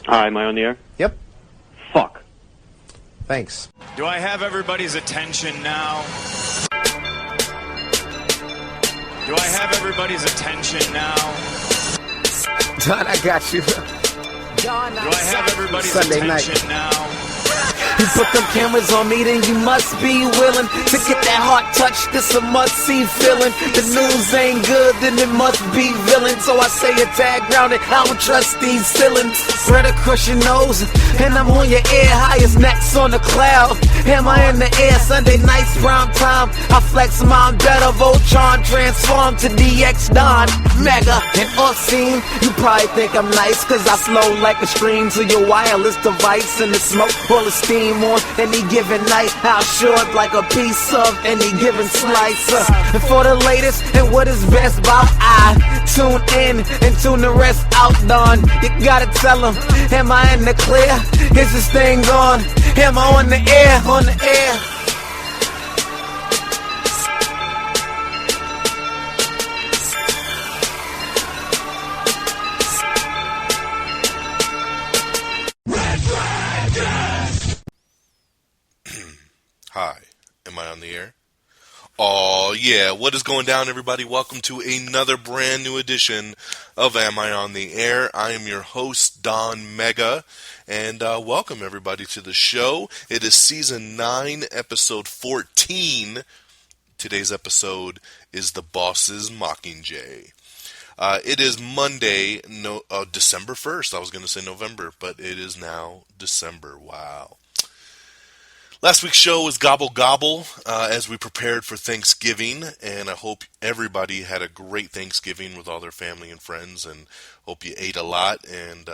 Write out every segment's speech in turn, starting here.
Hi, am I on the air? Yep. Fuck. Thanks. Do I have everybody's attention now? Do I have everybody's attention now? Don, I got you. Do I have everybody's Sunday attention night. now? You put them cameras on me, then you must be willing to get that heart touch. This a must-see feeling. The news ain't good, then it must be villain. So I say a tag grounded, I don't trust these ceilings. Spread across your nose, and I'm on your ear. Highest necks on the cloud. Am I in the air? Sunday nights, prime time. I flex my better. Voltron transform to DX Don. Mega and obscene. You probably think I'm nice, cause I slow like a stream to your wireless device. And the smoke full of steam on any given night. I'll short like a piece of any given slice. And for the latest and what is best about I tune in and tune the rest out, Don. You gotta tell them, am I in the clear? Is this thing on? Am I on the air? On the air. Hi, am I on the air? Oh yeah, what is going down, everybody? Welcome to another brand new edition of Am I on the Air? I am your host, Don Mega, and welcome everybody to the show. It is season 9, episode 14. Today's episode is the Bosses Mockingjay. It is Monday, December 1st. I was going to say November, but it is now December. Wow. Last week's show was Gobble Gobble as we prepared for Thanksgiving, and I hope everybody had a great Thanksgiving with all their family and friends, and hope you ate a lot, and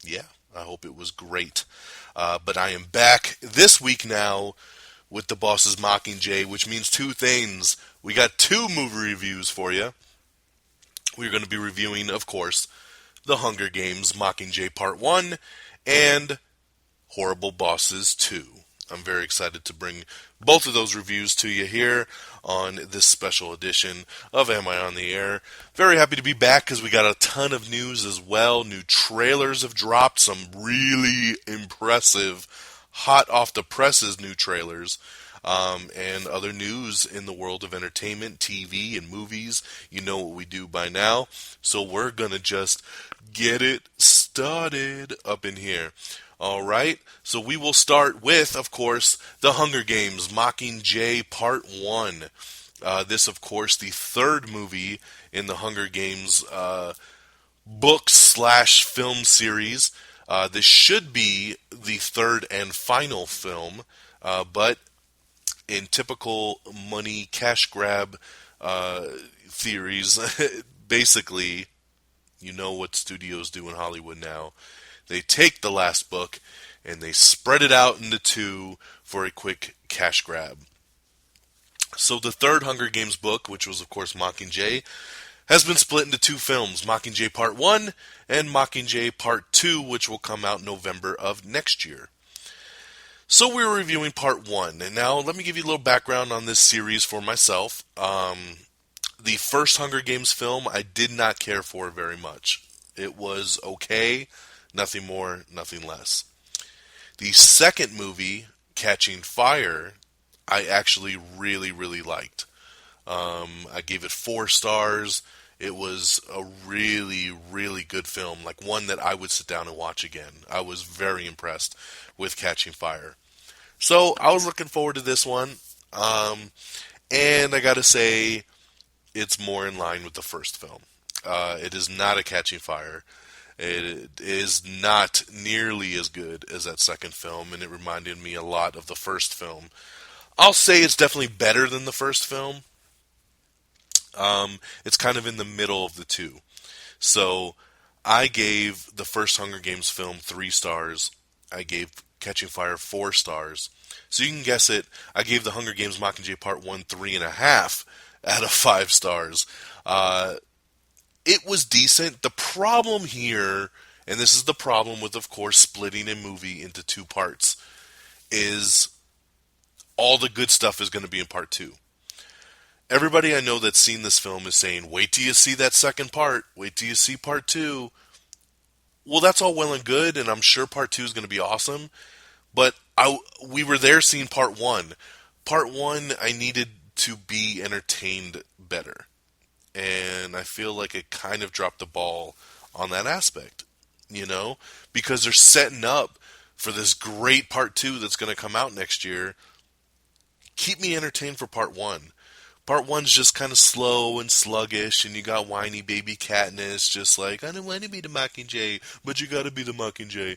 yeah, I hope it was great. But I am back this week now with the Bosses Mockingjay, which means two things. We got 2 movie reviews for you. We're going to be reviewing, of course, The Hunger Games Mockingjay Pt.1 and Horrible Bosses 2. I'm very excited to bring both of those reviews to you here on this special edition of Am I on the Air. Very happy to be back because we got a ton of news as well. New trailers have dropped, some really impressive, hot off the presses new trailers, and other news in the world of entertainment, TV, and movies. You know what we do by now, so we're going to just get it started up in here. All right, so we will start with, of course, The Hunger Games Mockingjay Pt.1. This, of course, the 3rd movie in the Hunger Games book/film series. This should be the 3rd and final film, but in typical money cash grab theories, basically, you know what studios do in Hollywood now. They take the last book and they spread it out into 2 for a quick cash grab. So the 3rd Hunger Games book, which was of course Mockingjay, has been split into 2 films, Mockingjay Pt.1 and Mockingjay Pt.2, which will come out November of next year. So we're reviewing Part 1, and now let me give you a little background on this series for myself. The first Hunger Games film I did not care for very much. It was okay. Nothing more, nothing less. The second movie, Catching Fire, I actually really, really liked. I gave it 4 stars. It was a really, really good film, like one that I would sit down and watch again. I was very impressed with Catching Fire. So I was looking forward to this one, and I gotta say, it's more in line with the first film. It is not a Catching Fire. It is not nearly as good as that second film, and it reminded me a lot of the first film. I'll say it's definitely better than the first film. It's kind of in the middle of the 2. So I gave the first Hunger Games film 3 stars. I gave Catching Fire 4 stars. So you can guess it. I gave the Hunger Games Mockingjay Pt.1 3.5 out of 5 stars. It was decent. The problem here, and this is the problem with, of course, splitting a movie into 2 parts, is all the good stuff is going to be in Part 2. Everybody I know that's seen this film is saying, wait till you see that second part. Wait till you see Part 2. well, that's all well and good, and I'm sure part two is going to be awesome. But we were there seeing part one. Part one, I needed to be entertained better, and I feel like it kind of dropped the ball on that aspect, because they're setting up for this great part two that's going to come out next year. Keep me entertained for part one. Part one's just kind of slow and sluggish, and you got whiny baby Katniss just like, I don't want to be the Mockingjay, but you gotta be the Mockingjay.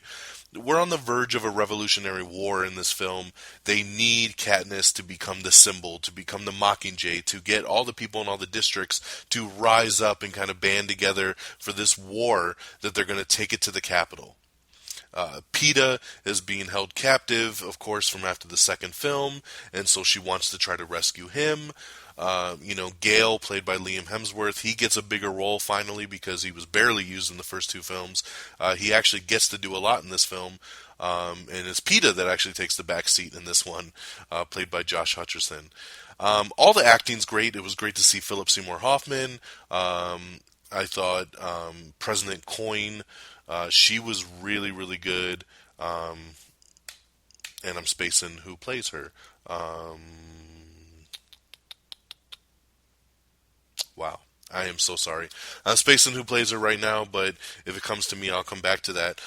We're on the verge of a revolutionary war in this film. They need Katniss to become the symbol, to become the Mockingjay, to get all the people in all the districts to rise up and kind of band together for this war that they're going to take it to the capital. Peeta is being held captive, of course, from after the second film, and so she wants to try to rescue him. Gale, played by Liam Hemsworth, he gets a bigger role finally because he was barely used in the first two films. He actually gets to do a lot in this film, and it's Peeta that actually takes the back seat in this one, played by Josh Hutcherson. All the acting's great. It was great to see Philip Seymour Hoffman. I thought President Coin, she was really, really good. And I'm spacing who plays her. Wow. I am so sorry. I'm spacing who plays her right now, but if it comes to me, I'll come back to that.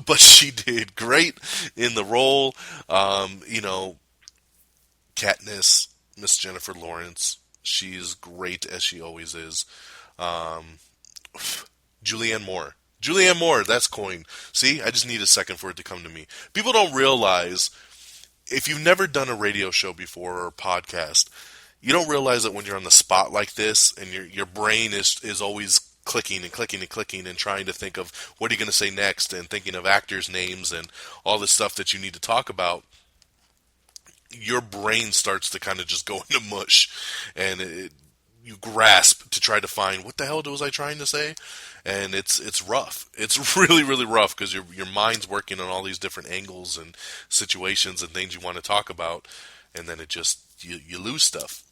But she did great in the role. Katniss, Miss Jennifer Lawrence, she's great as she always is. Julianne Moore. Julianne Moore, that's Coin. See, I just need a second for it to come to me. People don't realize, if you've never done a radio show before or a podcast, you don't realize that when you're on the spot like this and your brain is always clicking and clicking and clicking and trying to think of what are you going to say next and thinking of actors' names and all this stuff that you need to talk about, your brain starts to kind of just go into mush, and you grasp to try to find what the hell was I trying to say, and it's rough. It's really, really rough because your mind's working on all these different angles and situations and things you want to talk about, and then it just you lose stuff.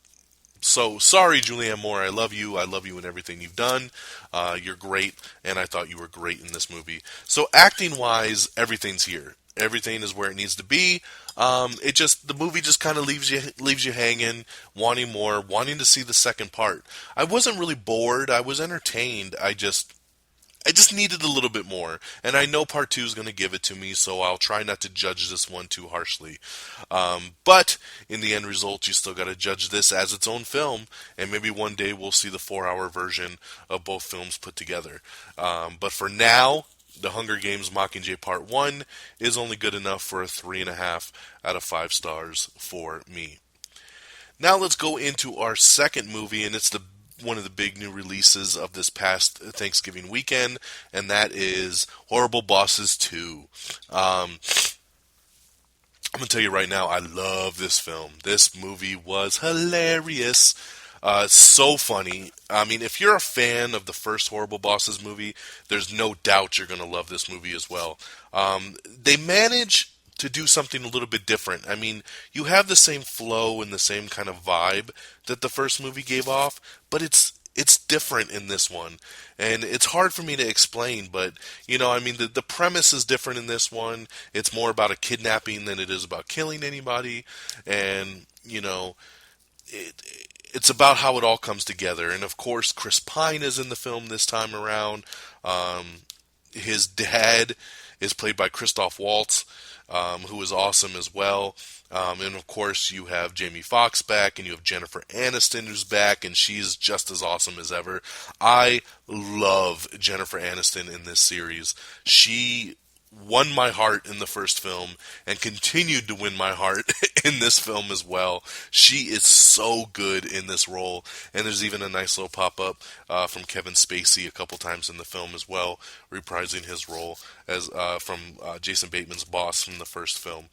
So sorry, Julianne Moore. I love you. I love you in everything you've done. You're great, and I thought you were great in this movie. So acting wise, everything's here. Everything is where it needs to be. The movie just kind of leaves you hanging, wanting more, wanting to see the second part. I wasn't really bored. I was entertained. I just needed a little bit more, and I know part two is going to give it to me, so I'll try not to judge this one too harshly. But in the end result, you still got to judge this as its own film, and maybe one day we'll see the 4-hour version of both films put together. But for now, The Hunger Games Mockingjay Part 1 is only good enough for a 3.5 out of 5 stars for me. Now let's go into our second movie, and it's one of the big new releases of this past Thanksgiving weekend, and that is Horrible Bosses 2. I'm going to tell you right now, I love this film. This movie was hilarious. So funny. I mean, if you're a fan of the first Horrible Bosses movie, there's no doubt you're going to love this movie as well. They manage to do something a little bit different. I mean, you have the same flow and the same kind of vibe that the first movie gave off, but it's different in this one. And it's hard for me to explain, but, the premise is different in this one. It's more about a kidnapping than it is about killing anybody. And, it's about how it all comes together. And, of course, Chris Pine is in the film this time around. His dad is played by Christoph Waltz, who is awesome as well. And of course, you have Jamie Foxx back, and you have Jennifer Aniston who's back, and she's just as awesome as ever. I love Jennifer Aniston in this series. She won my heart in the first film and continued to win my heart in this film as well. She is so good in this role, and there's even a nice little pop-up from Kevin Spacey a couple times in the film as well, reprising his role as from Jason Bateman's boss from the first film.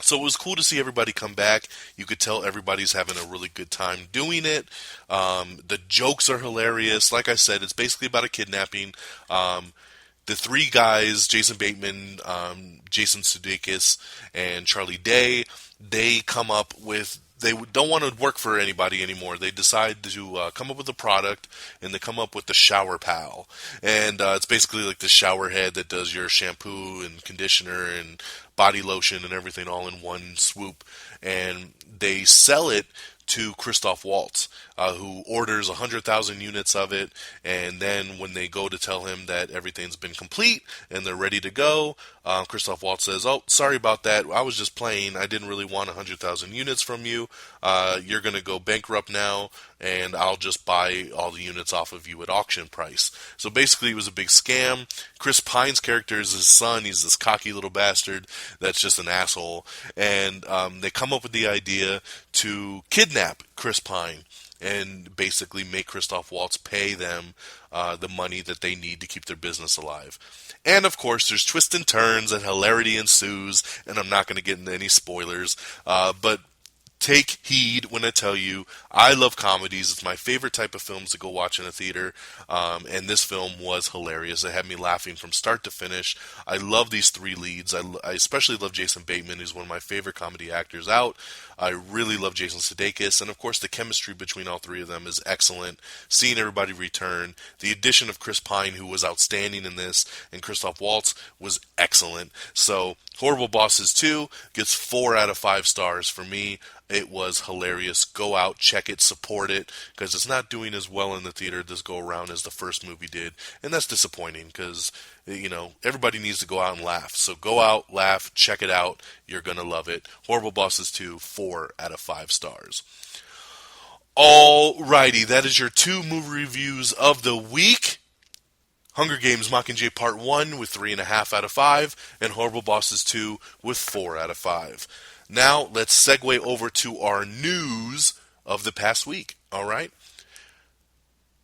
So it was cool to see everybody come back. You could tell everybody's having a really good time doing it. The jokes are hilarious. Like I said, it's basically about a kidnapping. The three guys, Jason Bateman, Jason Sudeikis, and Charlie Day, they come up with they don't want to work for anybody anymore. They decide to come up with a product, and they come up with the Shower Pal. And it's basically like the shower head that does your shampoo and conditioner and body lotion and everything all in one swoop. And they sell it to Christoph Waltz, who orders 100,000 units of it, and then when they go to tell him that everything's been complete and they're ready to go, Christoph Waltz says, "Oh, sorry about that. I was just playing. I didn't really want 100,000 units from you. You're going to go bankrupt now, and I'll just buy all the units off of you at auction price." So basically, it was a big scam. Chris Pine's character is his son. He's this cocky little bastard that's just an asshole. And they come up with the idea to kidnap Chris Pine and basically make Christoph Waltz pay them the money that they need to keep their business alive. And of course, there's twists and turns and hilarity ensues, and I'm not going to get into any spoilers, but take heed when I tell you, I love comedies. It's my favorite type of films to go watch in a theater, and this film was hilarious. It had me laughing from start to finish. I love these three leads. I especially love Jason Bateman, who's one of my favorite comedy actors out. I really love Jason Sudeikis, and of course the chemistry between all three of them is excellent. Seeing everybody return, the addition of Chris Pine, who was outstanding in this, and Christoph Waltz was excellent. So Horrible Bosses 2 gets 4 out of 5 stars for me. It was hilarious. Go out, check it, support it, because it's not doing as well in the theater this go around as the first movie did, and that's disappointing because, you know, everybody needs to go out and laugh. So go out, laugh, check it out. You're going to love it. Horrible Bosses 2, 4 out of 5 stars. Alrighty, that is your 2 movie reviews of the week. Hunger Games Mockingjay Pt.1 with 3.5 out of 5, and Horrible Bosses 2 with 4 out of 5. Now, let's segue over to our news of the past week, alright?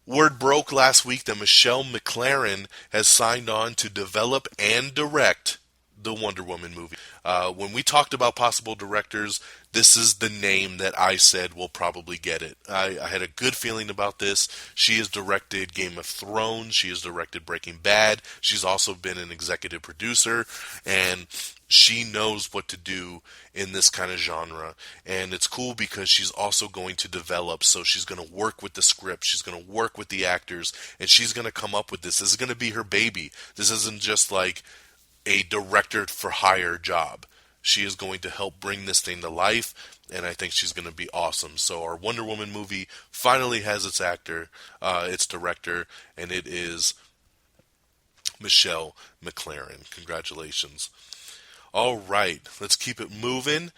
Word broke last week that Michelle MacLaren has signed on to develop and direct the Wonder Woman movie. When we talked about possible directors, this is the name that I said will probably get it. I had a good feeling about this. She has directed Game of Thrones. She has directed Breaking Bad. She's also been an executive producer, and she knows what to do in this kind of genre. And it's cool because she's also going to develop, so she's going to work with the script, she's going to work with the actors, and she's going to come up with this. This is going to be her baby. This isn't just like a director for hire job. She is going to help bring this thing to life, and I think she's going to be awesome. So our Wonder Woman movie finally has its actor, its director, and it is Michelle MacLaren. Congratulations. All right, let's keep it moving.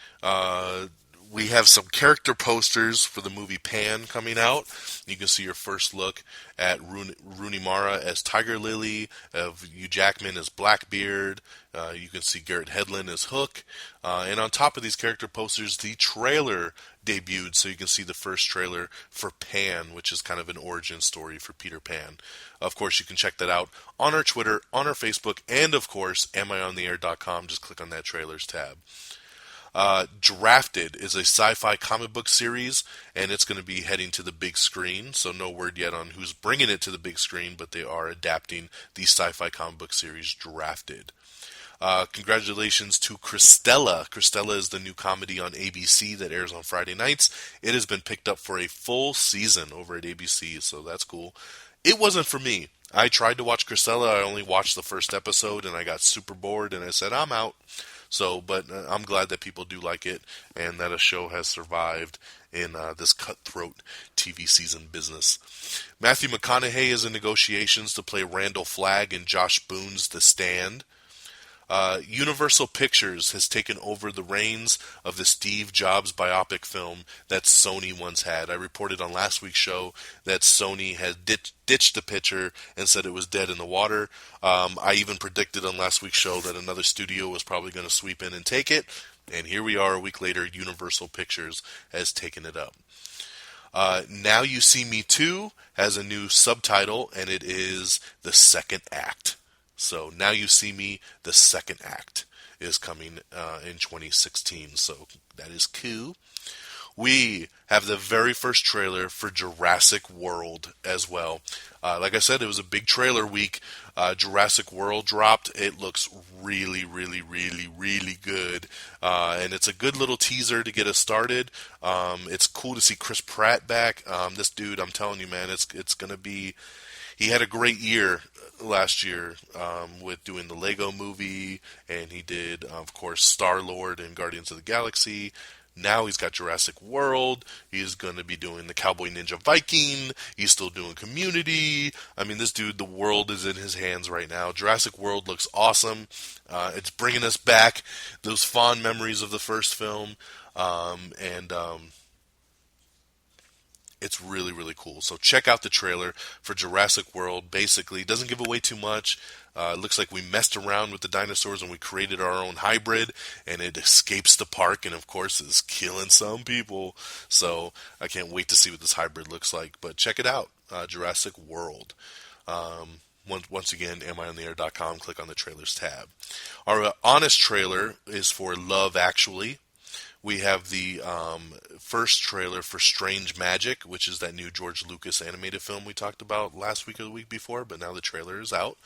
We have some character posters for the movie Pan coming out. You can see your first look at Rooney Mara as Tiger Lily, of Hugh Jackman as Blackbeard. You can see Garrett Hedlund as Hook. And on top of these character posters, the trailer debuted, so you can see the first trailer for Pan, which is kind of an origin story for Peter Pan. Of course, you can check that out on our Twitter, on our Facebook, and of course, amiontheair.com. Just click on that trailers tab. Drafted is a sci-fi comic book series, and it's going to be heading to the big screen, so no word yet on who's bringing it to the big screen, but they are adapting the sci-fi comic book series Drafted. Congratulations to Christella. Christella is the new comedy on ABC that airs on Friday nights. It has been picked up for a full season over at ABC, so that's cool. It wasn't for me. I tried to watch Christella. I only watched the first episode, and I got super bored, and I said, I'm out. So, but I'm glad that people do like it, and that a show has survived in this cutthroat TV season business. Matthew McConaughey is in negotiations to play Randall Flagg in Josh Boone's The Stand. Universal Pictures has taken over the reins of the Steve Jobs biopic film that Sony once had. I reported on last week's show that Sony had ditched the picture and said it was dead in the water. I even predicted on last week's show that another studio was probably going to sweep in and take it, and here we are a week later. Universal Pictures has taken it up. Now You See Me Too has a new subtitle, and it is The Second Act. So Now You See Me, The Second Act is coming in 2016. So that is cool. we have the very first trailer for Jurassic World as well. Like I said, it was a big trailer week. Jurassic World dropped. It looks really, really, really, really good. And it's a good little teaser to get us started. It's cool to see Chris Pratt back. This dude, I'm telling you, man, it's going to be... He had a great year last year with doing the Lego movie, and he did, of course, Star-Lord and Guardians of the Galaxy. Now he's got Jurassic World. He's going to be doing the Cowboy Ninja Viking. He's still doing Community. I mean, this dude, the world is in his hands right now. Jurassic World looks awesome. It's bringing us back those fond memories of the first film. It's really, really cool. So check out the trailer for Jurassic World. Basically, it doesn't give away too much. It looks like we messed around with the dinosaurs and we created our own hybrid, and it escapes the park and, of course, is killing some people. So I can't wait to see what this hybrid looks like. But check it out, Jurassic World. Once again, amiontheair.com, click on the trailers tab. Our honest trailer is for Love Actually. We have the first trailer for Strange Magic, which is that new George Lucas animated film we talked about last week or the week before, but now the trailer is out.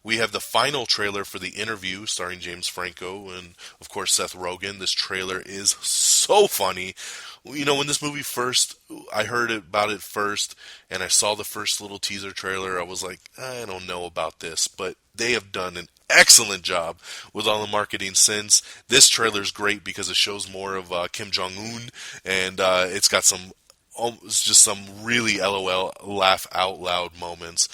We have the final trailer for The Interview, starring James Franco and, of course, Seth Rogen. This trailer is so funny. You know, when this movie first, I heard about it first, and I saw the first little teaser trailer, I was like, I don't know about this, but they have done an excellent job with all the marketing since. This trailer is great because it shows more of Kim Jong-un, and it's got just some really LOL, laugh out loud moments.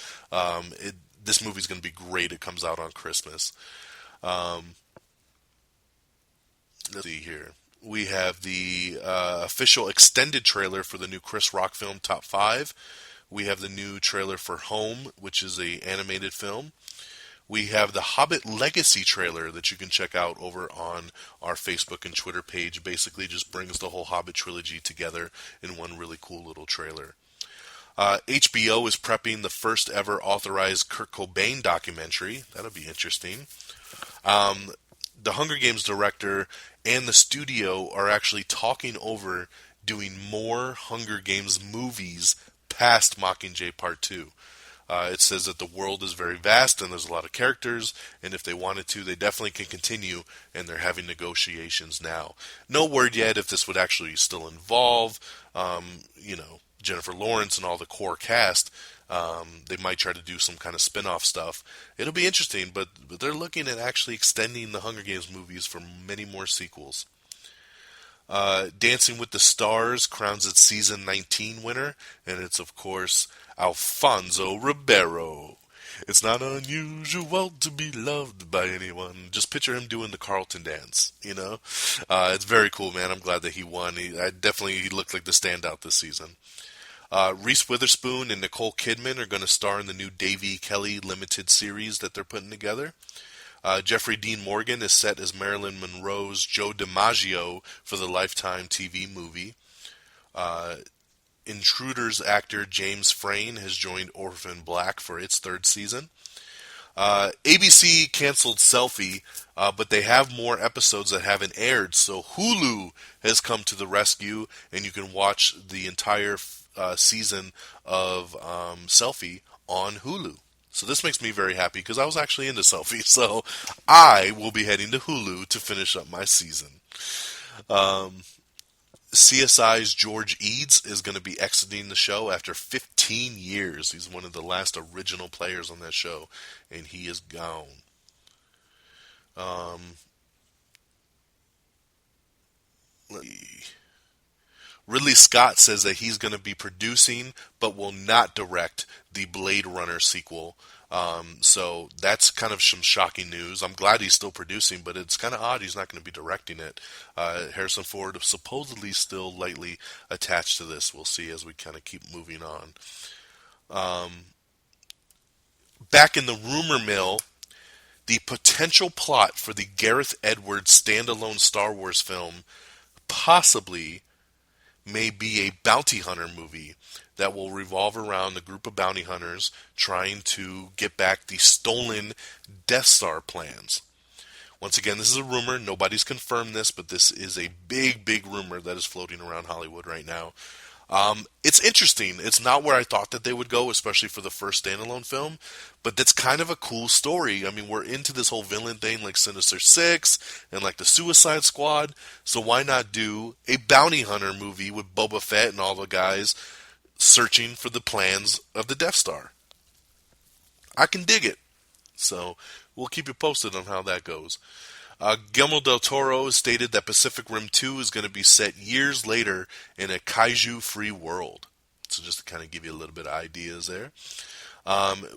This movie's going to be great. It comes out on Christmas. Let's see here. We have the official extended trailer for the new Chris Rock film, Top 5. We have the new trailer for Home, which is an animated film. We have the Hobbit Legacy trailer that you can check out over on our Facebook and Twitter page. Basically just brings the whole Hobbit trilogy together in one really cool little trailer. HBO is prepping the first ever authorized Kurt Cobain documentary. That'll be interesting. The Hunger Games director and the studio are actually talking over doing more Hunger Games movies past Mockingjay Part 2. It says that the world is very vast and there's a lot of characters, and if they wanted to, they definitely can continue, and they're having negotiations now. No word yet if this would actually still involve, Jennifer Lawrence and all the core cast. They might try to do some kind of spin-off stuff. It'll be interesting, but they're looking at actually extending the Hunger Games movies for many more sequels. Dancing with the Stars crowns its season 19 winner, and it's, of course, Alfonso Ribeiro. It's not unusual to be loved by anyone. Just picture him doing the Carlton dance, you know? It's very cool, man. I'm glad that he won. He looked like the standout this season. Reese Witherspoon and Nicole Kidman are going to star in the new Davy Kelly limited series that they're putting together. Jeffrey Dean Morgan is set as Marilyn Monroe's Joe DiMaggio for the Lifetime TV movie. Intruders actor James Frain has joined Orphan Black for its third season. ABC canceled Selfie, but they have more episodes that haven't aired, so Hulu has come to the rescue, and you can watch the entire season of Selfie on Hulu. So this makes me very happy because I was actually into Selfie, so I will be heading to Hulu to finish up my season. CSI's George Eads is going to be exiting the show after 15 years. He's one of the last original players on that show, and he is gone. Ridley Scott says that he's going to be producing but will not direct the Blade Runner sequel. So that's kind of some shocking news. I'm glad he's still producing, but it's kind of odd he's not going to be directing it. Harrison Ford is supposedly still lightly attached to this. We'll see as we kind of keep moving on. Back in the rumor mill, the potential plot for the Gareth Edwards standalone Star Wars film possibly may be a bounty hunter movie that will revolve around a group of bounty hunters trying to get back the stolen Death Star plans. Once again, this is a rumor. Nobody's confirmed this, but this is a big, big rumor that is floating around Hollywood right now. It's interesting. It's not where I thought that they would go, especially for the first standalone film, but that's kind of a cool story. I mean, we're into this whole villain thing like Sinister Six and like the Suicide Squad, so why not do a bounty hunter movie with Boba Fett and all the guys searching for the plans of the Death Star? I can dig it. So we'll keep you posted on how that goes. Guillermo del Toro has stated that Pacific Rim 2 is going to be set years later in a kaiju-free world. So just to kind of give you a little bit of ideas there.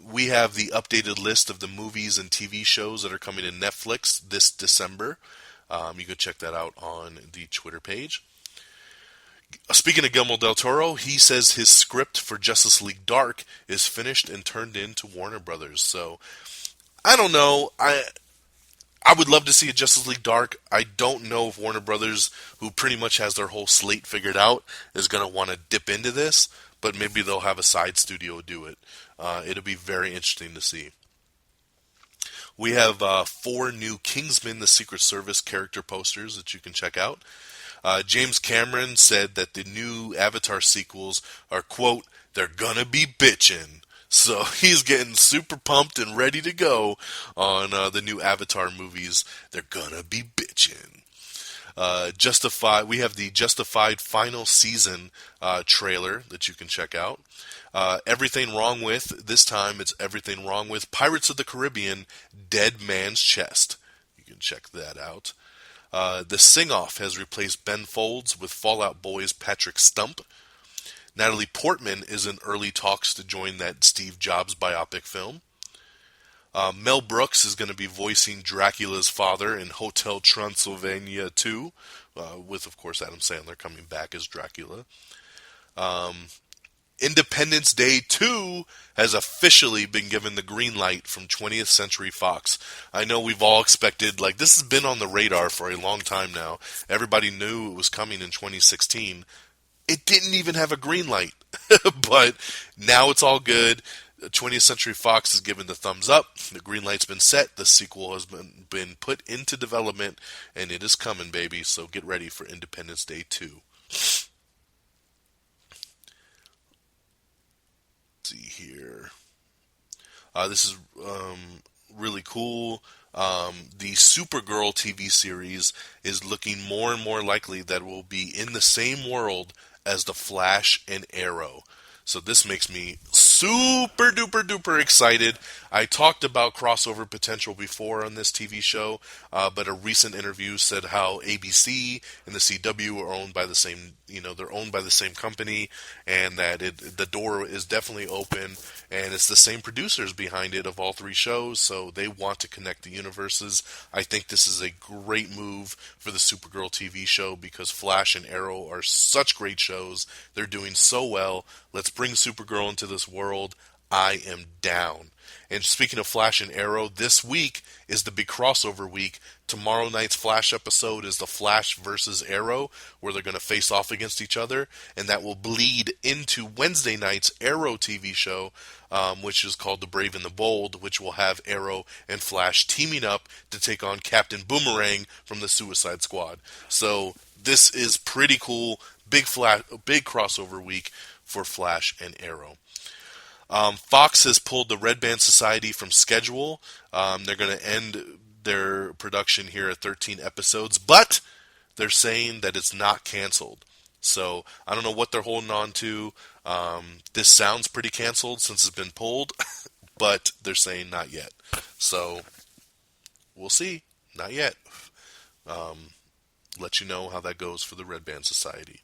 We have the updated list of the movies and TV shows that are coming to Netflix this December. You can check that out on the Twitter page. Speaking of Guillermo del Toro, he says his script for Justice League Dark is finished and turned in to Warner Brothers. So I don't know. I would love to see a Justice League Dark. I don't know if Warner Brothers, who pretty much has their whole slate figured out, is going to want to dip into this, but maybe they'll have a side studio do it. It'll be very interesting to see. We have 4 new Kingsman the Secret Service character posters that you can check out. James Cameron said that the new Avatar sequels are, quote, they're gonna be bitchin'. So he's getting super pumped and ready to go on the new Avatar movies. They're gonna be bitchin'. We have the Justified final season trailer that you can check out. Everything Wrong With, this time it's Everything Wrong With Pirates of the Caribbean, Dead Man's Chest. You can check that out. The Sing-Off has replaced Ben Folds with Fall Out Boy's Patrick Stump. Natalie Portman is in early talks to join that Steve Jobs biopic film. Mel Brooks is going to be voicing Dracula's father in Hotel Transylvania 2, with, of course, Adam Sandler coming back as Dracula. Independence Day 2 has officially been given the green light from 20th Century Fox. I know we've all expected, this has been on the radar for a long time now. Everybody knew it was coming in 2016. It didn't even have a green light, but now it's all good. 20th Century Fox has given the thumbs up. The green light's been set. The sequel has been put into development, and it is coming, baby. So get ready for Independence Day 2. See here. This is really cool. The Supergirl TV series is looking more and more likely that it will be in the same world as The Flash and Arrow. So this makes me super duper duper excited. I talked about crossover potential before on this TV show, but a recent interview said how ABC and the CW are owned by the same, they're owned by the same company, and that the door is definitely open, and it's the same producers behind it of all 3 shows, so they want to connect the universes. I think this is a great move for the Supergirl TV show because Flash and Arrow are such great shows. They're doing so well. Let's bring Supergirl into this world. I am down. And speaking of Flash and Arrow, this week is the big crossover week. Tomorrow night's Flash episode is the Flash versus Arrow, where they're going to face off against each other, and that will bleed into Wednesday night's Arrow TV show, which is called The Brave and the Bold, which will have Arrow and Flash teaming up to take on Captain Boomerang from the Suicide Squad. So this is pretty cool. Big crossover week for Flash and Arrow. Fox has pulled the Red Band Society from schedule. They're going to end their production here at 13 episodes, but they're saying that it's not canceled. So I don't know what they're holding on to. This sounds pretty canceled since it's been pulled, but they're saying not yet. So we'll see. Not yet. Let you know how that goes for the Red Band Society.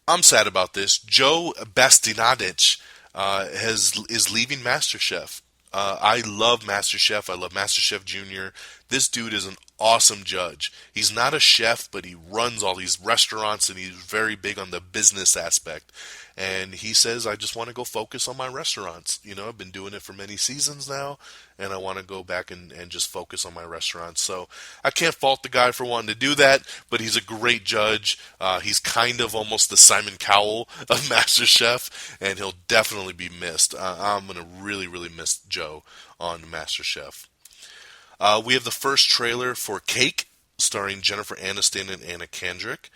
I'm sad about this. Joe Bastinadich is leaving MasterChef. I love MasterChef. I love MasterChef Junior. This dude is an awesome judge. He's not a chef, but he runs all these restaurants, and he's very big on the business aspect. And he says, I just want to go focus on my restaurants. I've been doing it for many seasons now, and I want to go back and just focus on my restaurants. So I can't fault the guy for wanting to do that, but he's a great judge. He's kind of almost the Simon Cowell of MasterChef, and he'll definitely be missed. I'm going to really, really miss Joe on MasterChef. We have the first trailer for Cake, starring Jennifer Aniston and Anna Kendrick.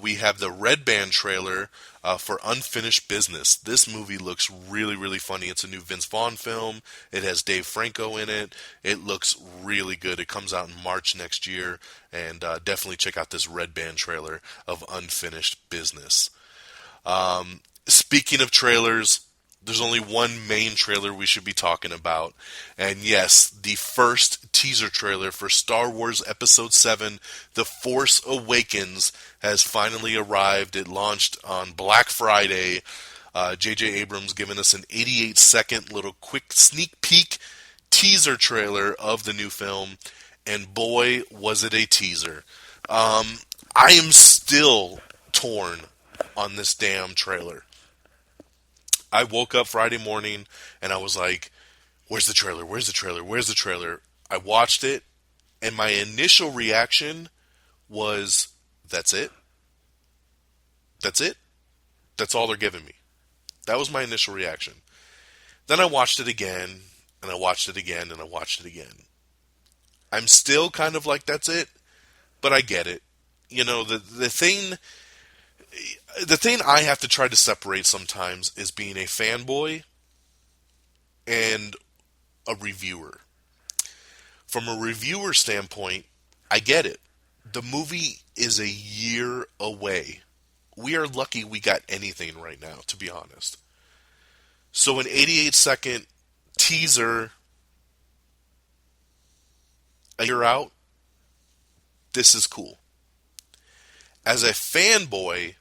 We have the Red Band trailer for Unfinished Business. This movie looks really, really funny. It's a new Vince Vaughn film. It has Dave Franco in it. It looks really good. It comes out in March next year, and definitely check out this Red Band trailer of Unfinished Business. Speaking of trailers, there's only one main trailer we should be talking about. And yes, the first teaser trailer for Star Wars Episode 7, The Force Awakens, has finally arrived. It launched on Black Friday. J.J. Abrams giving us an 88-second little quick sneak peek teaser trailer of the new film. And boy, was it a teaser. I am still torn on this damn trailer. I woke up Friday morning and I was like, where's the trailer? Where's the trailer? Where's the trailer? I watched it, and my initial reaction was, that's it? That's it? That's all they're giving me. That was my initial reaction. Then I watched it again, and I watched it again, and I watched it again. I'm still kind of like, that's it, but I get it. The thing I have to try to separate sometimes is being a fanboy and a reviewer. From a reviewer standpoint, I get it. The movie is a year away. We are lucky we got anything right now, to be honest. So an 88-second teaser a year out, this is cool. As a fanboy,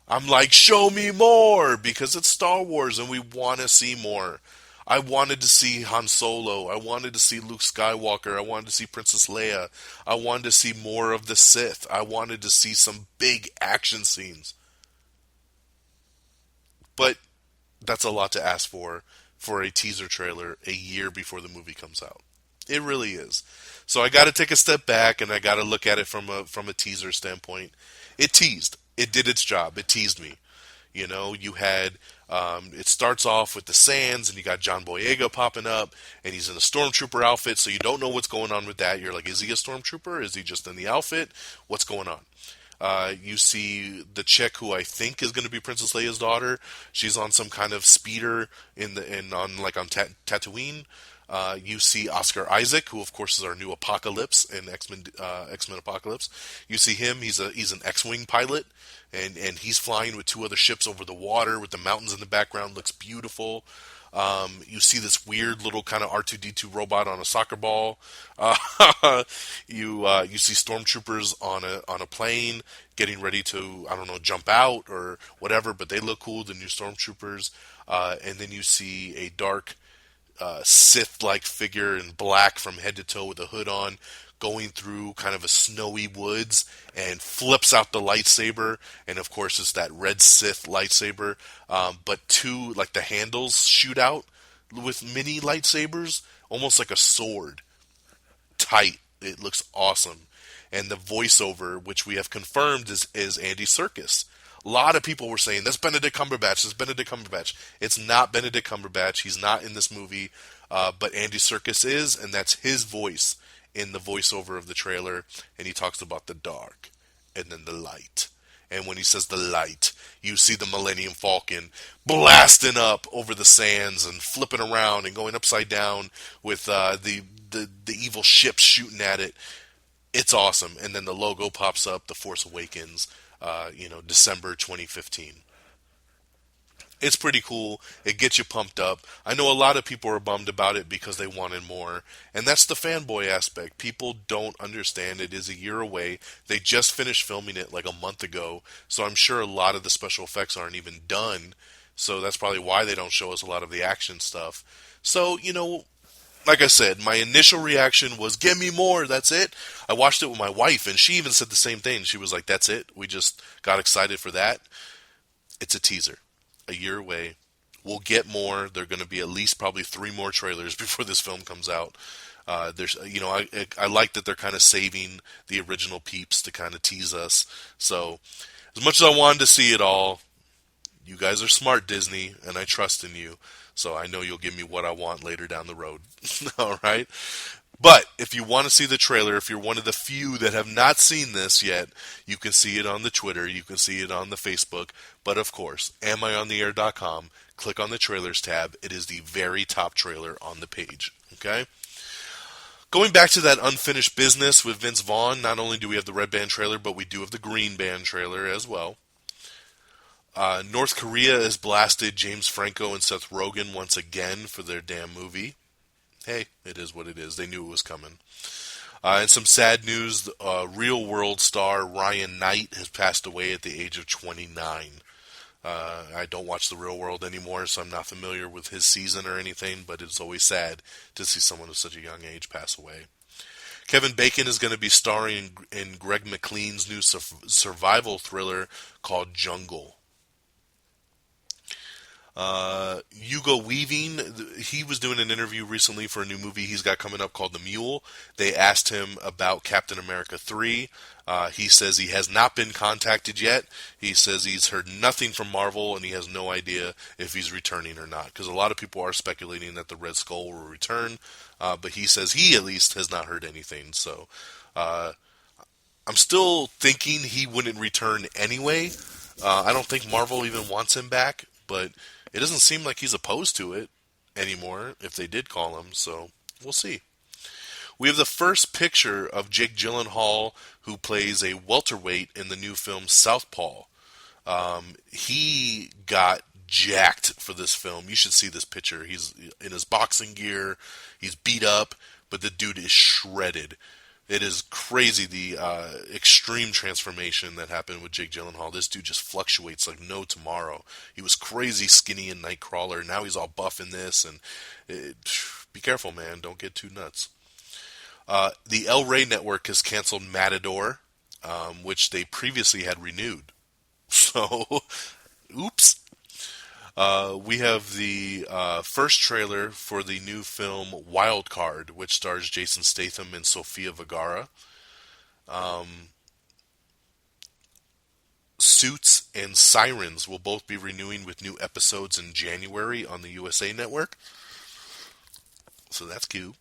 I'm like, show me more, because it's Star Wars and we want to see more. I wanted to see Han Solo. I wanted to see Luke Skywalker. I wanted to see Princess Leia. I wanted to see more of the Sith. I wanted to see some big action scenes. But that's a lot to ask for a teaser trailer a year before the movie comes out. It really is. So I got to take a step back and I got to look at it from a teaser standpoint. It teased. It did its job. It teased me. You had, it starts off with the Sands, and you got John Boyega popping up, and he's in a stormtrooper outfit, so you don't know what's going on with that. You're like, is he a stormtrooper? Is he just in the outfit? What's going on? You see the chick who I think is going to be Princess Leia's daughter. She's on some kind of speeder on Tatooine. You see Oscar Isaac, who of course is our new Apocalypse in X-Men Apocalypse. You see him; he's an X-wing pilot, and he's flying with two other ships over the water with the mountains in the background. Looks beautiful. You see this weird little kind of R2-D2 robot on a soccer ball. You see stormtroopers on a plane getting ready to, I don't know, jump out or whatever, but they look cool. The new stormtroopers, and then you see a dark Sith-like figure in black from head to toe with a hood on, going through kind of a snowy woods, and flips out the lightsaber, and of course it's that red Sith lightsaber, but two, like the handles shoot out with mini lightsabers, almost like a sword. Tight. It looks awesome. And the voiceover, which we have confirmed, is Andy Serkis. A lot of people were saying, that's Benedict Cumberbatch, that's Benedict Cumberbatch. It's not Benedict Cumberbatch. He's not in this movie, but Andy Serkis is, and that's his voice in the voiceover of the trailer. And he talks about the dark and then the light. And when he says the light, you see the Millennium Falcon blasting up over the sands and flipping around and going upside down with the evil ships shooting at it. It's awesome. And then the logo pops up, The Force Awakens, December 2015. It's pretty cool. It gets you pumped up. I know a lot of people are bummed about it because they wanted more. And that's the fanboy aspect. People don't understand it is a year away. They just finished filming it like a month ago. So I'm sure a lot of the special effects aren't even done. So that's probably why they don't show us a lot of the action stuff. So, like I said, my initial reaction was, "Give me more, that's it." I watched it with my wife, and she even said the same thing. She was like, "That's it? We just got excited for that?" It's a teaser. A year away. We'll get more. There are going to be at least probably 3 more trailers before this film comes out. I like that they're kind of saving the original peeps to kind of tease us. So, as much as I wanted to see it all, you guys are smart, Disney, and I trust in you. So I know you'll give me what I want later down the road. All right? But if you want to see the trailer, if you're one of the few that have not seen this yet, you can see it on the Twitter, you can see it on the Facebook. But of course, amiontheair.com, click on the trailers tab. It is the very top trailer on the page. Okay? Going back to that unfinished business with Vince Vaughn, not only do we have the red band trailer, but we do have the green band trailer as well. North Korea has blasted James Franco and Seth Rogen once again for their damn movie. Hey, it is what it is. They knew it was coming. And some sad news, Real World star Ryan Knight has passed away at the age of 29. I don't watch The Real World anymore, so I'm not familiar with his season or anything, but it's always sad to see someone of such a young age pass away. Kevin Bacon is going to be starring in Greg McLean's new survival thriller called Jungle. Hugo Weaving, he was doing an interview recently for a new movie he's got coming up called The Mule. They asked him about Captain America 3. He says he has not been contacted yet. He says he's heard nothing from Marvel and he has no idea if he's returning or not. Because a lot of people are speculating that the Red Skull will return. But he says he at least has not heard anything. So I'm still thinking he wouldn't return anyway. I don't think Marvel even wants him back. But it doesn't seem like he's opposed to it anymore, if they did call him, so we'll see. We have the first picture of Jake Gyllenhaal, who plays a welterweight in the new film Southpaw. He got jacked for this film. You should see this picture. He's in his boxing gear, he's beat up, but the dude is shredded. It is crazy, the extreme transformation that happened with Jake Gyllenhaal. This dude just fluctuates like no tomorrow. He was crazy skinny in Nightcrawler. Now he's all buff in this. And be careful, man. Don't get too nuts. The El Rey Network has canceled Matador, which they previously had renewed. So, oops. We have the first trailer for the new film Wild Card, which stars Jason Statham and Sofia Vergara. Suits and Sirens will both be renewing with new episodes in January on the USA Network. So that's cute.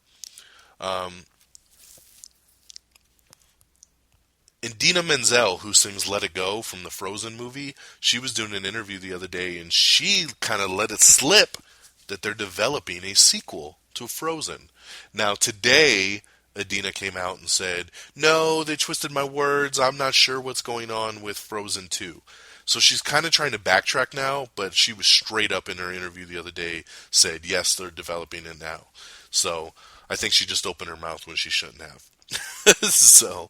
Idina Menzel, who sings Let It Go from the Frozen movie, she was doing an interview the other day, and she kind of let it slip that they're developing a sequel to Frozen. Now, today, Idina came out and said, "No, they twisted my words. I'm not sure what's going on with Frozen 2. So she's kind of trying to backtrack now, but she was straight up in her interview the other day, said, yes, they're developing it now. So I think she just opened her mouth when she shouldn't have. So,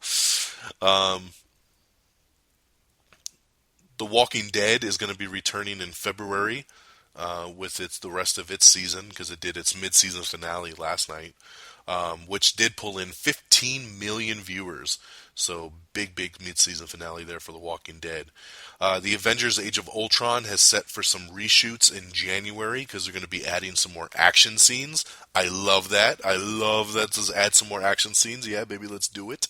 The Walking Dead is going to be returning in February with the rest of its season, because it did its mid-season finale last night, which did pull in 15 million viewers. So big mid-season finale there for The Walking Dead. The Avengers Age of Ultron has set for some reshoots in January, because they're going to be adding some more action scenes. I love that. Just add some more action scenes. Yeah, baby, let's do it.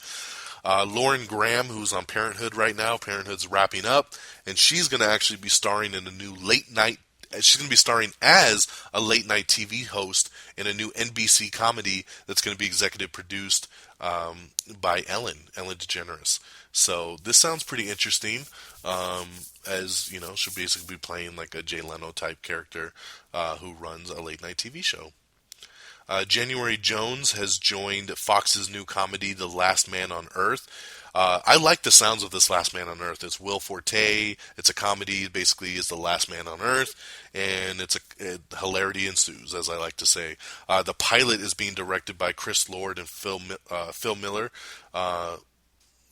Lauren Graham, who's on Parenthood right now. Parenthood's wrapping up, and she's going to actually be starring in a new late-night. She's going to be starring as a late-night TV host in a new NBC comedy that's going to be executive produced by Ellen DeGeneres. So this sounds pretty interesting, as, you know, she'll basically be playing like a Jay Leno type character who runs a late-night TV show. January Jones has joined Fox's new comedy, The Last Man on Earth. I like the sounds of this Last Man on Earth. It's Will Forte. It's a comedy. Basically, is The Last Man on Earth, and hilarity ensues, as I like to say. The pilot is being directed by Chris Lord and Phil Miller.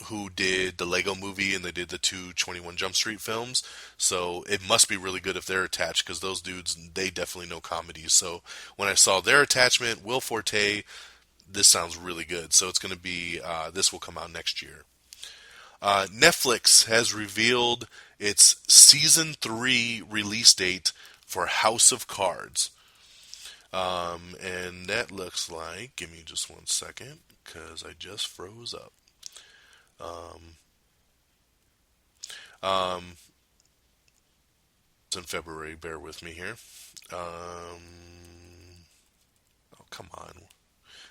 who did the Lego movie and they did the two 21 Jump Street films. So it must be really good if they're attached, because those dudes, they definitely know comedy. So when I saw their attachment, Will Forte, this sounds really good. So it's going to be, this will come out next year. Netflix has revealed its season 3 release date for House of Cards. And that looks like, give me just one second, because I just froze up. It's in February, bear with me here. Oh, come on.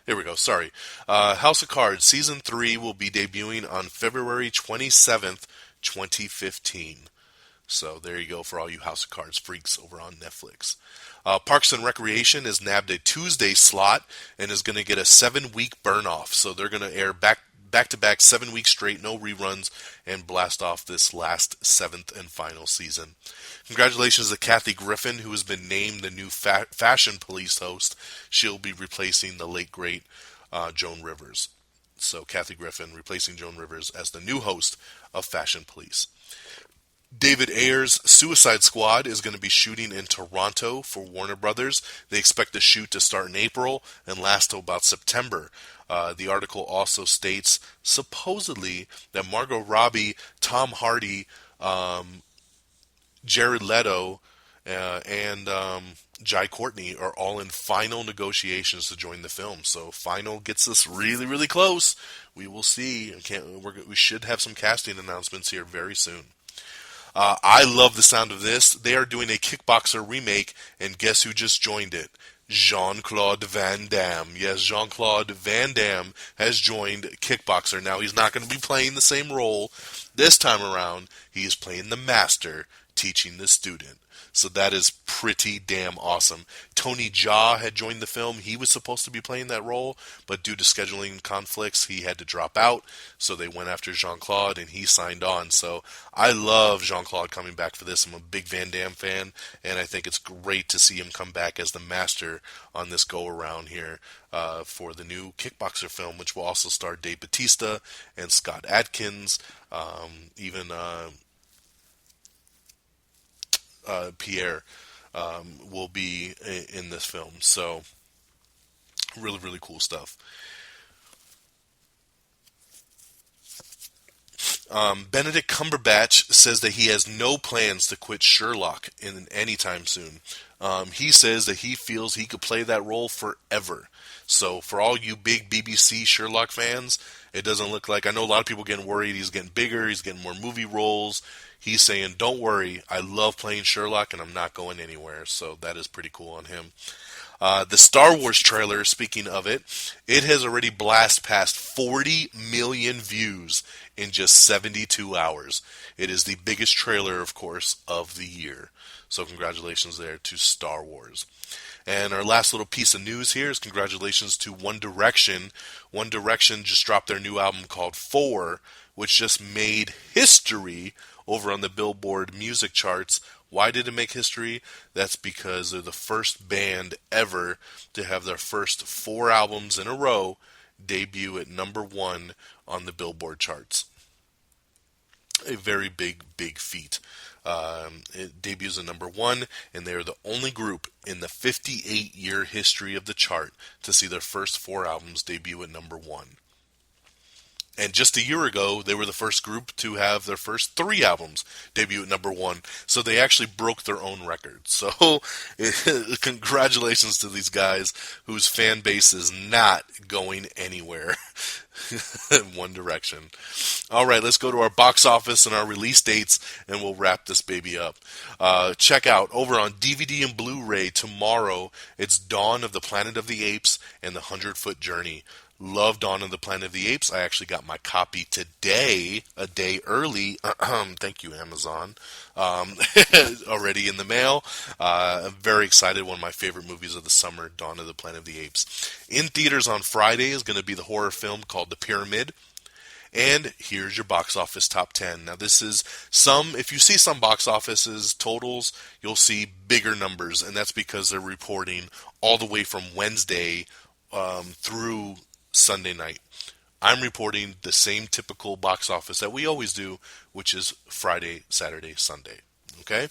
Here we go, sorry. House of Cards Season 3 will be debuting on February 27th, 2015. So there you go for all you House of Cards freaks over on Netflix. Parks and Recreation has nabbed a Tuesday slot and is going to get a 7-week burn off. So they're going to air back-to-back 7 weeks straight, no reruns, and blast off this last 7th and final season. Congratulations to Kathy Griffin, who has been named the new Fashion Police host. She'll be replacing the late, great Joan Rivers. So Kathy Griffin replacing Joan Rivers as the new host of Fashion Police. David Ayer's Suicide Squad is going to be shooting in Toronto for Warner Brothers. They expect the shoot to start in April and last till about September. The article also states, supposedly, that Margot Robbie, Tom Hardy, Jared Leto, and Jai Courtney are all in final negotiations to join the film. So final gets us really, really close. We will see. We should have some casting announcements here very soon. I love the sound of this. They are doing a Kickboxer remake, and guess who just joined it? Jean-Claude Van Damme. Yes, Jean-Claude Van Damme has joined Kickboxer. Now, he's not going to be playing the same role this time around. He is playing the master, teaching the student. So that is pretty damn awesome. Tony Jaa had joined the film. He was supposed to be playing that role, but due to scheduling conflicts, he had to drop out. So they went after Jean-Claude, and he signed on. So I love Jean-Claude coming back for this. I'm a big Van Damme fan, and I think it's great to see him come back as the master on this go-around here for the new Kickboxer film, which will also star Dave Bautista and Scott Adkins, even Pierre will be in this film. So really, really cool stuff. Benedict Cumberbatch says that he has no plans to quit Sherlock in any time soon. He says that he feels he could play that role forever. So for all you big BBC Sherlock fans, it doesn't look like, I know a lot of people getting worried he's getting bigger, he's getting more movie roles. He's saying, don't worry, I love playing Sherlock and I'm not going anywhere. So that is pretty cool on him. The Star Wars trailer, speaking of it, it has already blasted past 40 million views in just 72 hours. It is the biggest trailer, of course, of the year. So congratulations there to Star Wars. And our last little piece of news here is congratulations to One Direction. One Direction just dropped their new album called 4, which just made history over on the Billboard music charts. Why did it make history? That's because they're the first band ever to have their first 4 albums in a row debut at number 1 on the Billboard charts. A very big, big feat. It debuts at number 1, and they are the only group in the 58-year history of the chart to see their first 4 albums debut at number 1. And just a year ago, they were the first group to have their first 3 albums debut at number 1. So they actually broke their own record. So congratulations to these guys whose fan base is not going anywhere. One Direction. All right, let's go to our box office and our release dates, and we'll wrap this baby up. Check out over on DVD and Blu-ray tomorrow, it's Dawn of the Planet of the Apes and the 100-Foot Journey. Love Dawn of the Planet of the Apes. I actually got my copy today, a day early. Thank you, Amazon. Already in the mail. I'm very excited. One of my favorite movies of the summer, Dawn of the Planet of the Apes. In theaters on Friday is going to be the horror film called The Pyramid. And here's your box office top 10. Now this is if you see some box offices totals, you'll see bigger numbers. And that's because they're reporting all the way from Wednesday through Sunday night. I'm reporting the same typical box office that we always do, which is Friday, Saturday, Sunday. Okay?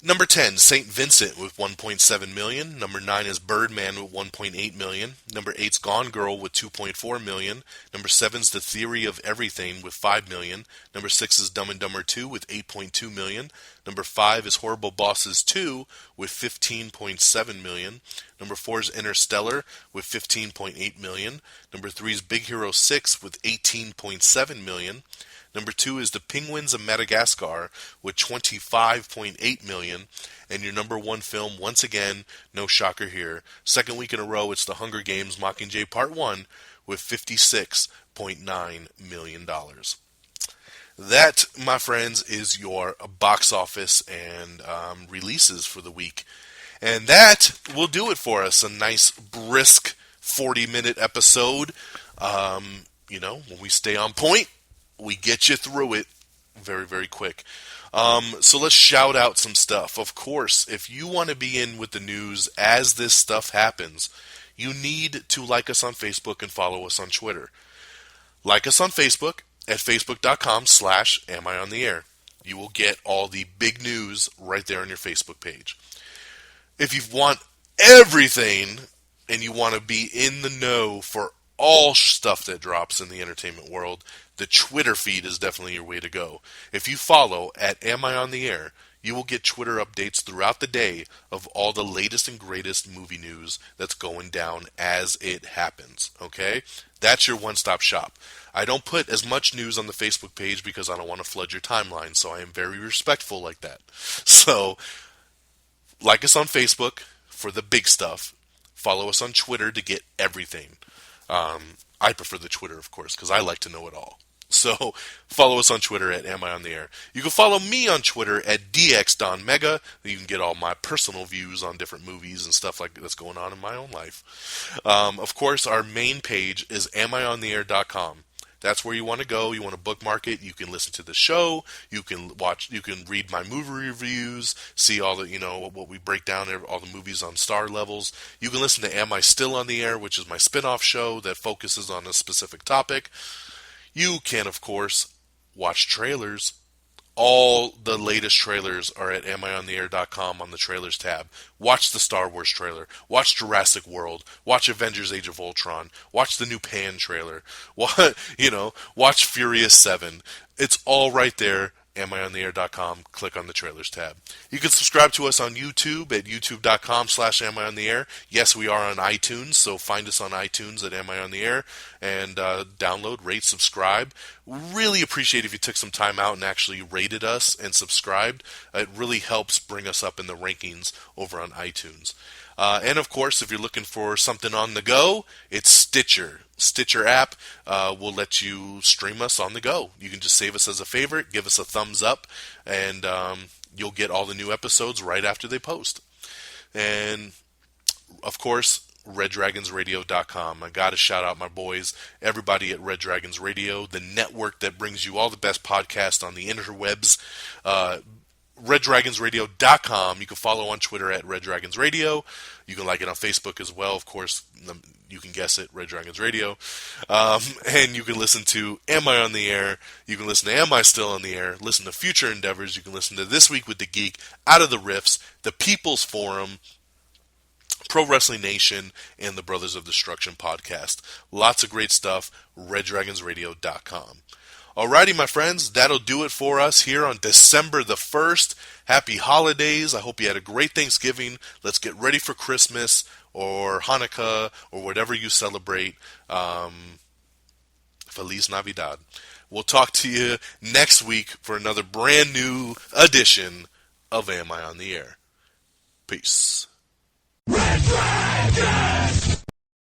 Number 10, St. Vincent with 1.7 million. Number 9 is Birdman with 1.8 million. Number 8 is Gone Girl with 2.4 million. Number 7 is The Theory of Everything with 5 million. Number 6 is Dumb and Dumber 2 with 8.2 million. Number 5 is Horrible Bosses 2 with 15.7 million. Number 4 is Interstellar with 15.8 million. Number 3 is Big Hero 6 with 18.7 million. Number 2 is The Penguins of Madagascar with 25.8 million. And your number 1 film, once again, no shocker here, second week in a row, it's The Hunger Games Mockingjay Pt.1 with $56.9 million. That, my friends, is your box office and releases for the week. And that will do it for us. A nice, brisk 40-minute episode. When we stay on point, we get you through it very, very quick. So let's shout out some stuff. Of course, if you want to be in with the news as this stuff happens, you need to like us on Facebook and follow us on Twitter. Like us on Facebook at facebook.com/amiontheair. You will get all the big news right there on your Facebook page. If you want everything and you want to be in the know for all stuff that drops in the entertainment world, the Twitter feed is definitely your way to go. If you follow at Am I on the Air, you will get Twitter updates throughout the day of all the latest and greatest movie news that's going down as it happens. Okay? That's your one-stop shop. I don't put as much news on the Facebook page because I don't want to flood your timeline, so I am very respectful like that. So, like us on Facebook for the big stuff. Follow us on Twitter to get everything. I prefer the Twitter, of course, because I like to know it all. So follow us on Twitter at Am I on the Air. You can follow me on Twitter at DXDonMega. You can get all my personal views on different movies and stuff like that's going on in my own life. Of course, our main page is amiontheair.com. That's where you want to go. You want to bookmark it. You can listen to the show. You can watch. You can read my movie reviews. See all the what we break down all the movies on star levels. You can listen to Am I Still on the Air, which is my spin-off show that focuses on a specific topic. You can, of course, watch trailers. All the latest trailers are at amiontheair.com on the trailers tab. Watch the Star Wars trailer. Watch Jurassic World. Watch Avengers Age of Ultron. Watch the new Pan trailer. Watch Furious 7. It's all right there. amiontheair.com. Click on the trailers tab. You can subscribe to us on YouTube at youtube.com/amiontheair. Yes, we are on iTunes, so find us on iTunes at Am I on the Air and download, rate, subscribe. Really appreciate if you took some time out and actually rated us and subscribed. It really helps bring us up in the rankings over on iTunes. And of course, if you're looking for something on the go, it's Stitcher. Stitcher app will let you stream us on the go. You can just save us as a favorite, give us a thumbs up, and you'll get all the new episodes right after they post. And of course, RedDragonsRadio.com. I got to shout out my boys, everybody at Red Dragons Radio, the network that brings you all the best podcasts on the interwebs. RedDragonsRadio.com. You can follow on Twitter at Red Dragons Radio. You can like it on Facebook as well. Of course, you can guess it, Red Dragons Radio. And you can listen to Am I on the Air? You can listen to Am I Still on the Air? Listen to Future Endeavors. You can listen to This Week with the Geek, Out of the Riffs, The People's Forum, Pro Wrestling Nation, and the Brothers of Destruction podcast. Lots of great stuff. RedDragonsRadio.com. Alrighty, my friends, that'll do it for us here on December the 1st. Happy holidays. I hope you had a great Thanksgiving. Let's get ready for Christmas or Hanukkah or whatever you celebrate. Feliz Navidad. We'll talk to you next week for another brand new edition of Am I on the Air? Peace.